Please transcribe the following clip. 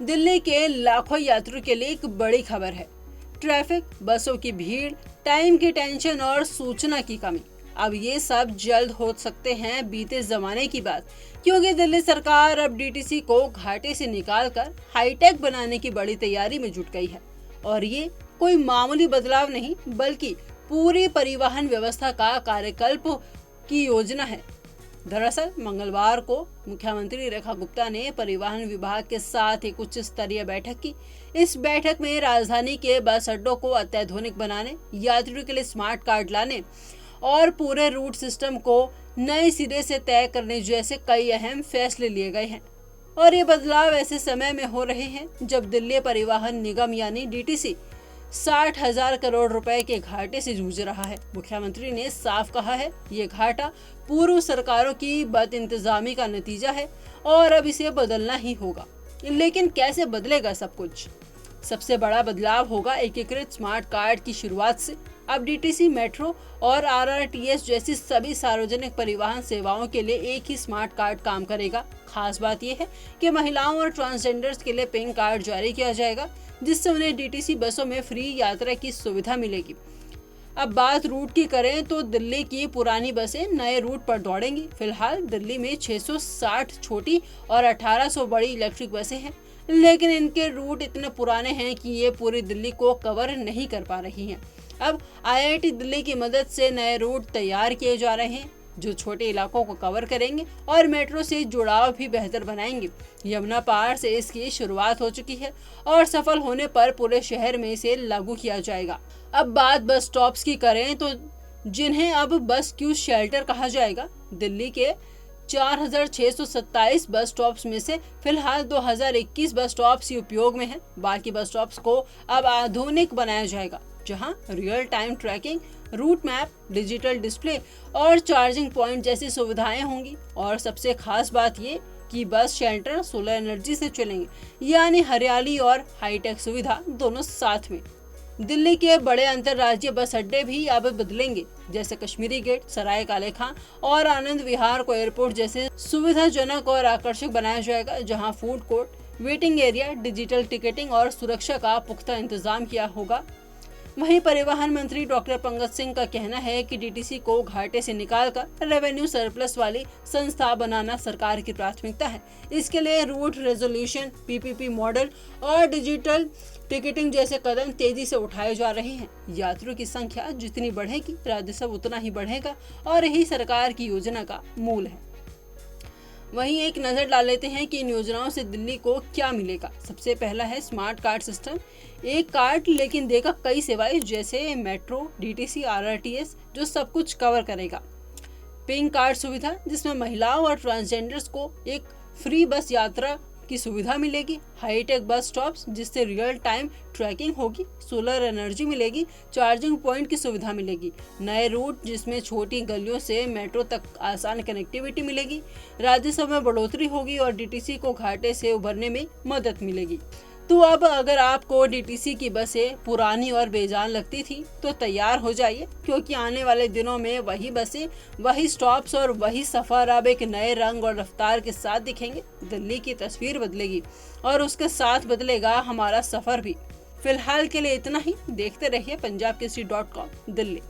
दिल्ली के लाखों यात्रियों के लिए एक बड़ी खबर है। ट्रैफिक, बसों की भीड़, टाइम की टेंशन और सूचना की कमी, अब ये सब जल्द हो सकते हैं बीते जमाने की बात, क्योंकि दिल्ली सरकार अब डीटीसी को घाटे से निकालकर हाईटेक बनाने की बड़ी तैयारी में जुट गई है। और ये कोई मामूली बदलाव नहीं, बल्कि पूरी परिवहन व्यवस्था का कार्यकल्प की योजना है। दरअसल मंगलवार को मुख्यमंत्री रेखा गुप्ता ने परिवहन विभाग के साथ एक उच्च स्तरीय बैठक की। इस बैठक में राजधानी के बस अड्डों को अत्याधुनिक बनाने, यात्रियों के लिए स्मार्ट कार्ड लाने और पूरे रूट सिस्टम को नए सिरे से तय करने जैसे कई अहम फैसले लिए गए हैं। और ये बदलाव ऐसे समय में हो रहे हैं जब दिल्ली परिवहन निगम यानी डीटीसी 60,000 करोड़ रुपए के घाटे से जूझ रहा है। मुख्यमंत्री ने साफ कहा है, ये घाटा पूर्व सरकारों की बदइंतजामी का नतीजा है और अब इसे बदलना ही होगा। लेकिन कैसे बदलेगा सब कुछ? सबसे बड़ा बदलाव होगा एकीकृत स्मार्ट कार्ड की शुरुआत से। अब डीटीसी, मेट्रो और आरआरटीएस जैसी सभी सार्वजनिक परिवहन सेवाओं के लिए एक ही स्मार्ट कार्ड काम करेगा। खास बात यह है कि महिलाओं और ट्रांसजेंडर्स के लिए पिंक कार्ड जारी किया जाएगा, जिससे उन्हें डीटीसी बसों में फ्री यात्रा की सुविधा मिलेगी। अब बात रूट की करें तो दिल्ली की पुरानी बसें नए रूट पर दौड़ेंगी। फिलहाल दिल्ली में 660 छोटी और 1800 बड़ी इलेक्ट्रिक बसें हैं, लेकिन इनके रूट इतने पुराने हैं कि ये पूरी दिल्ली को कवर नहीं कर पा रही हैं। अब आईआईटी दिल्ली की मदद से नए रूट तैयार किए जा रहे हैं जो छोटे इलाकों को कवर करेंगे और मेट्रो से जुड़ाव भी बेहतर बनाएंगे। यमुना पार से इसकी शुरुआत हो चुकी है और सफल होने पर पूरे शहर में इसे लागू किया जाएगा। अब बात बस स्टॉप्स की करें तो जिन्हें अब बस क्यू शेल्टर कहा जाएगा, दिल्ली के 4,627 बस स्टॉप्स में से फिलहाल 2021 बस स्टॉप्स ही उपयोग में हैं। बाकी बस स्टॉप्स को अब आधुनिक बनाया जाएगा, जहां real time tracking, route map, digital display और चार्जिंग पॉइंट जैसी सुविधाएं होंगी। और सबसे खास बात ये कि बस शेल्टर सोलर एनर्जी से चलेंगे, यानी हरियाली और हाईटेक सुविधा दोनों साथ में। दिल्ली के बड़े अंतरराज्यीय बस अड्डे भी अब बदलेंगे, जैसे कश्मीरी गेट, सराय काले खां और आनंद विहार को एयरपोर्ट जैसे सुविधाजनक और आकर्षक बनाया जाएगा, जहां food court, waiting area, digital ticketing और सुरक्षा का पुख्ता इंतजाम किया होगा। वहीं परिवहन मंत्री डॉक्टर पंकज सिंह का कहना है कि डीटीसी को घाटे से निकालकर रेवेन्यू सरप्लस वाली संस्था बनाना सरकार की प्राथमिकता है। इसके लिए रूट रेजोल्यूशन, पीपीपी मॉडल और डिजिटल टिकटिंग जैसे कदम तेजी से उठाए जा रहे हैं। यात्रियों की संख्या जितनी बढ़ेगी, राजस्व उतना ही बढ़ेगा और यही सरकार की योजना का मूल है। वहीं एक नजर डाल लेते हैं कि इन योजनाओं से दिल्ली को क्या मिलेगा। सबसे पहला है स्मार्ट कार्ड सिस्टम। एक कार्ड लेकिन देगा कई सेवाएं, जैसे मेट्रो, डीटीसी, आरआरटीएस, जो सब कुछ कवर करेगा। पिंक कार्ड सुविधा, जिसमें महिलाओं और ट्रांसजेंडर्स को एक फ्री बस यात्रा की सुविधा मिलेगी। हाईटेक बस स्टॉप्स, जिससे रियल टाइम ट्रैकिंग होगी। सोलर एनर्जी मिलेगी, चार्जिंग पॉइंट की सुविधा मिलेगी। नए रूट, जिसमें छोटी गलियों से मेट्रो तक आसान कनेक्टिविटी मिलेगी। राजस्व में बढ़ोतरी होगी और डीटीसी को घाटे से उभरने में मदद मिलेगी। तो अब अगर आपको डीटीसी की बसें पुरानी और बेजान लगती थी तो तैयार हो जाइए, क्योंकि आने वाले दिनों में वही बसें, वही स्टॉप्स और वही सफर अब एक नए रंग और रफ्तार के साथ दिखेंगे। दिल्ली की तस्वीर बदलेगी और उसके साथ बदलेगा हमारा सफर भी। फिलहाल के लिए इतना ही। देखते रहिए punjabkesari.com दिल्ली।